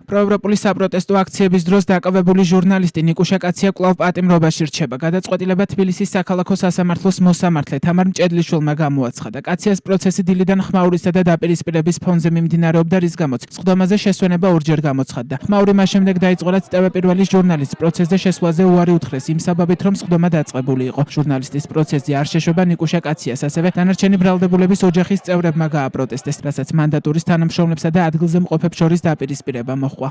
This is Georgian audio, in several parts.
პროევროპული საპროტესტო აქციების დროს დაკავებული ჟურნალისტი ნიკუშა კაცია კვლავ პატიმრობაში რჩება. გადაწყვეტილება თბილისის საქალაქო სასამართლოს მოსამართლე თამარ მჭედლიშვილმა გამოაცხადა. კაციას პროცესი დილიდან ხმაურისა და დაპირისპირების ფონზე მიმდინარეობდა, რის გამოც სხდომაზე შესვენება ორჯერ გამოცხადდა. ხმაური მას შემდეგ დაიწყო, რაც ტევ-პირველის ჟურნალისტს პროცესზე შესვლაზე უარი უთხრეს იმ საბაბით, რომ სხდომა დაწყებული იყო. ჟურნალისტის პროცესზე არ შეშვება ნიკუშა კაციას, ასევე დანარჩენი ბრალდებულების ოჯახის წევრებმა გააპროტესტეს, რასაც მანდატურის თანამშრომლებსა და ადგილზე მყოფებს შორის დაპირისპირება მოჰყვა.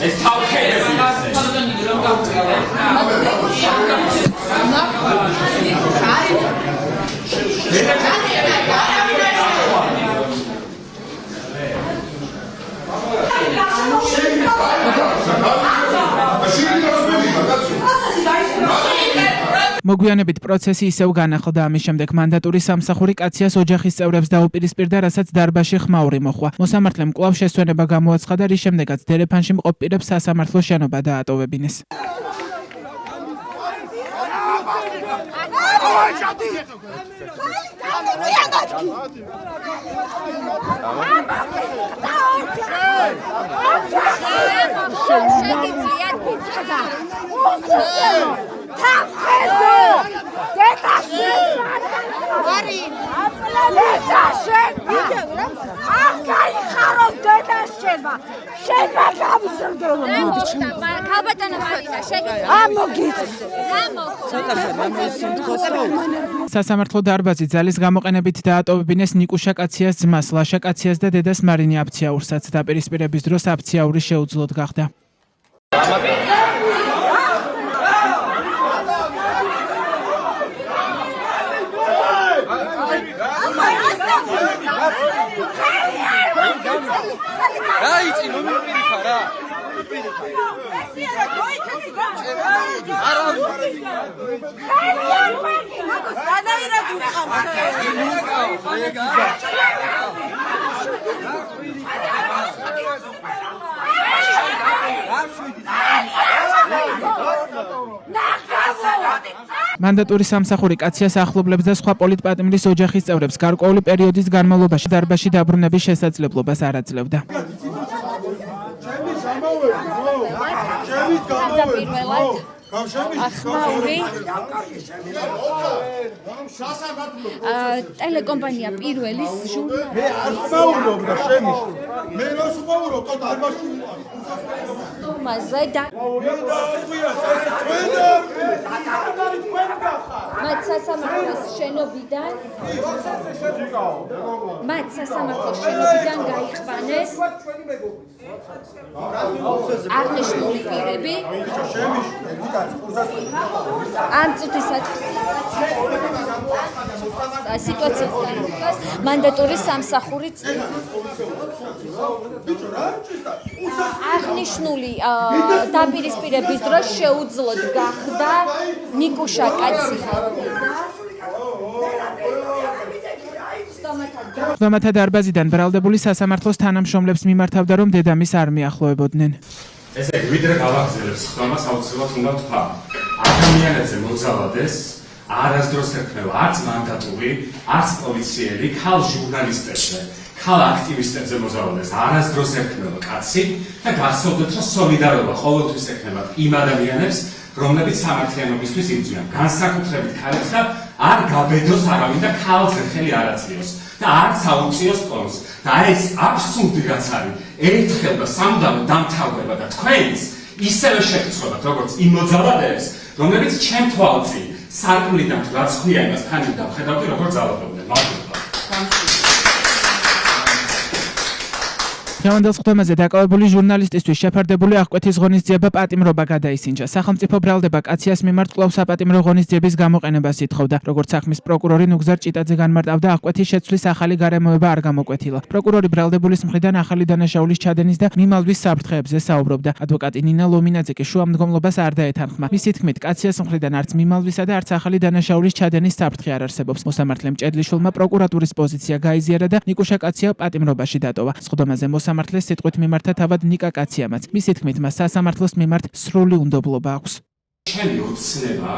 ეს თავქერები მოგვიანებით პროცესი ისევ განახლდა. ამის შემდეგ მანდატურის სამსახური კაციას ოჯახის წევრებს დაუპირისპირდა, რასაც დარბაზში ხმაური მოჰყვა. მოსამართლემ კვლავ შესვენება გამოაცხადა, რის შემდეგაც დერეფანში მყოფ პირებს სასამართლოს შენობა დაატოვებინეს. სასამართლო დარბაზი ძალის გამოყენებით დაატოვებინეს ნიკუშა კაციას ძმას ლაშა კაციას და დედას მარინე აფციაურსაც. დაპირისპირების დროს აფციაური შეუძლოდ გახდა. მანდატურის სამსახური კაციას ახლობლებს და სხვა პოლიტპატიმრის ოჯახის წევრებს გარკვეული პერიოდის განმავლობაში დარბაზში დაბრუნების შესაძლებლობას არ აძლევდა. ახმაური ტელეკომპანია პირველის ჟურნალისტი მათ სასამართლოს შენობიდან გაიყვანეს აღნიშნული პირები ამ წუთისას სიტუაცია მანდატურის სამსახური აღნიშნული დაპირისპირების დროს შეუძლოდ გახდა ნიკუშა კაცია. სხდომათა დარბაზიდან ბრალდებული სასამართლოს თანამშრომლებს მიმართავდა, რომ დედამის არ მიახლოებოდნენ. ესე იგი, ვიდრე გავაგრძელებ სხდომას, აუცილებლად უნდა ვთქვა, ადამიანებზე მოძალადეს არასდროს ეკნევა არც მანდატური, არც პოლიციელი, ქალ ჟურნალისტებზე, ქალ აქტივისტებზე მოძალადეს არასდროს ეკნევა კაცი და გახსოვდეთ, რომ სოლიდარობა ყოველთვის ეკნევა იმ ადამიანებს, რომლებიც სამართლიანობისთვის იბრძვიან, განსაკუთრებით ქალებს და არ გაბედოს არავინ და ქალზე ხელი არ აწიოს და არც აუწიოს ტონს. და ეს აბსურდი რაც არის, ერთხელ და სამუდამო დამთავრდება და თქვენს ისევე შეგწყვეტათ, როგორც იმ მოძალადეებს, რომლებიც ჩემ თვალწინ სარკმლიდან თუ რაც ქვია იმას თან დავხედავდი, როგორც ძალადობდნენ. მადლობა. დღევანდელ სხდომაზე დაკავებული ჟურნალისტისთვის შეფარდებული აღკვეთის ღონისძიება პატიმრობა გადაისინჯა. სახელმწიფო ბრალდება კაციას მიმართ კვლავ საპატიმრო ღონისძიების გამოყენებას ითხოვდა. როგორც საქმის პროკურორი ნუგზარ ჭიტაძე განმარტავდა, აღკვეთის შეცვლის ახალი გარემოება არ გამოკვეთილა. პროკურორი ბრალდებულის მხრიდან ახალი დანაშაულის ჩადენის და მიმალვის საფრთხეებზე საუბრობდა. ადვოკატი ნინა ლომინაძე კი შუამდგომლობას არ დაეთანხმა. მისი თქმით, კაციას მხრიდან არც მიმალვისა და არც ახალი დანაშაულის ჩადენის საფრთხე არ არსებობს. მოსამართლემ ჭედლიშვილმა პროკურატურის პოზიცია გაიზიარა და ნიკუშა კაცია პატიმრობაში დატოვა. სხდომაზე მოსამართლეს სიტყვით მიმართა თავად ნიკა კაციამაც. მისი თქმით, მას სასამართლოს მიმართ სრული უნდობლობა აქვს. ჩემი ოცნება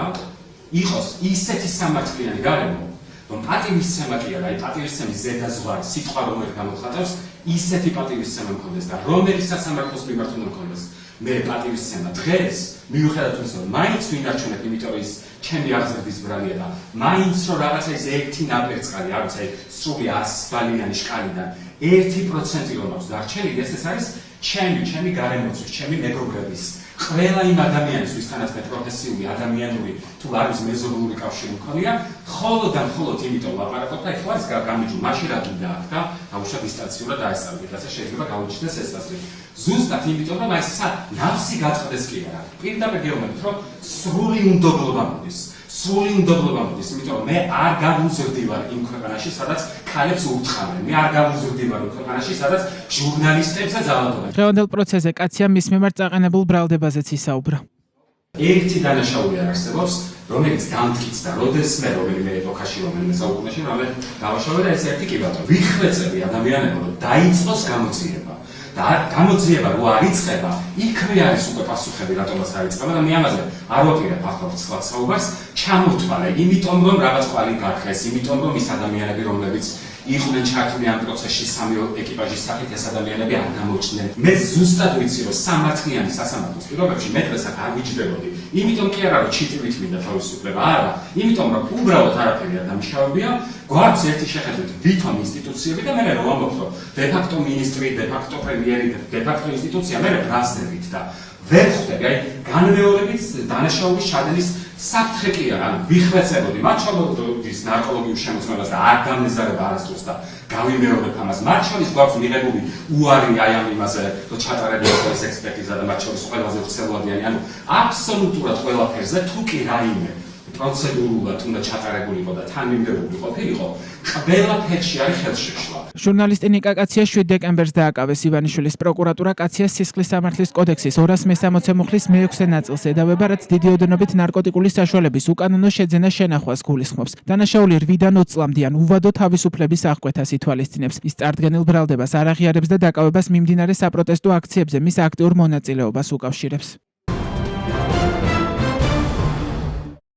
იყოს ისეთი სამართლიანი გარემო, რომ პატივისცემა კი არა, პატივისცემის ზედაზღვარი სიტყვა რომელიც გამოხატავს, ისეთი პატივისცემა მქონდეს და რომელიც სასამართლოს მიმართ უნდა მქონდეს. მე პატივისცემა დღეს მიუხედავად იმისა, რომ მაინც ვინარჩუნებ, იმიტომ რომ ის ჩემი აღზრდის ბრალია და მაინც რომ რაღაცა ის ერთი ნაპერწკალი, არ ვიცი, სრული 100 ბალიანი შკალიდან 1% რომ აქვს დარჩენილი, ეს არის ჩემი გარემოცვის, ჩემი მეგობრების, ყველა იმ ადამიანის, ვისთანაც მე პროფესიული, ადამიანური თუ არის მეზობლური კავშირი მქონია, მხოლოდ და მხოლოდ იმიტომ ლაპარაკობ და ეხლა ის გამიჯუ, მაშინ რა თქმა უნდა, და დაუშვა დისტანციურად დაესწრებით, რასაც შეიძლება გაუჩნდეს ეს ასლი. ზუსტად იმიტომ რომ ეს ნავსი გაწყდეს კი არა. პირდაპირ გეუბნებით, რომ სრული უნდობლობა მოდის. სრული უნდობლობა მოდის, იმიტომ რომ მე არ გავუზრდივარ იმ ქვეყანაში, სადაც ქალებს ურტყამენ. მე არ გავუზრდივარ იმ ქვეყანაში, სადაც ჟურნალისტებზე ძალადობენ. დღევანდელ პროცესზე კაცია მის მიმართ წაყენებულ ბრალდებაზეც ისაუბრა. ერთი დანაშაული არ არსებობს, რომელიც დამტკიცდა, როდესმე რომელიმე ეპოქაში, რომელიმე საუკუნეში, რომელიც დავაშავე და ეს ერთი კი ბატონო. ვიხვეწები ადამიანებო, რომ დაიწყოს გამოძიება. და გამოძიება რო არ იწყება, იქვე არის უკვე პასუხები, რატომაც არ იწყება და მე ამაზე არ ვაპირებ ახლა სხვა საუბარს, ჩამოვთვალე, იმიტომ რომ რაღაც კვალი გაქრეს, იმიტომ რომ ის ადამიანები, რომლებიც იყვნენ ჩართული ამ პროცესში სამი ეკიპაჟის სახით, ეს ადამიანები არ გამოჩნდნენ. მე ზუსტად ვიცი, რომ სამართლიანი სასამართლოს პირობებში მე დღეს აქ არ ვიჯდებოდი. იმიტომ კი არა, რომ ჩიტივით მინდა თავისუფლება, არა, იმიტომ რომ უბრალოდ არაფერი არ დამიშავებია, გვაქვს ერთი შეხედვით ვითომ ინსტიტუციები და მე რომ ვამბობ, რომ დე-ფაქტო მინისტრი, დე-ფაქტო პრემიერი, დე-ფაქტო ინსტიტუცია მე ბრაზდებით და ვერ ხვდები, აი განმეორებით დანაშაულის ჩადენის საფრთხე კი არა, ვიხვეწებოდი, მათ შორის ნარკოლოგიურ შემოწმებას და არ გამეზარება არასდროს და გავიმეორებ ამას. მათ შორის გვაქვს მიღებული უარი აი ამ იმაზე, რომ ჩატარებია ეს ექსპერტიზა და მათ შორის ყველაზე ვრცელოვადიანი, ანუ აბსოლუტურად ყველაფერზე თუ კი რაიმე პროცედურულად უნდა ჩატარებულიყო და თანმიმდევრული ყოფილიყო, ყველაფერში არის ხელშეშლა. ჟურნალისტი ნიკა კაცია 7 დეკემბერს დააკავეს. ივანიშვილის პროკურატურა კაციას სისხლის სამართლის კოდექსის 260 მუხლის მე-6 ნაწილს ედავება, რაც დიდი ოდენობით ნარკოტიკული საშუალების უკანონო შეძენას შენახვას გულისხმობს. დანაშაული 8-დან 20 წლამდე ან უვადო თავისუფლების აღკვეთას ითვალისწინებს. ის წარდგენილ ბრალდებას არ აღიარებს და დაკავებას მიმდინარე საპროტესტო აქციებზე მის აქტიურ მონაწილეობას უკავშირებს.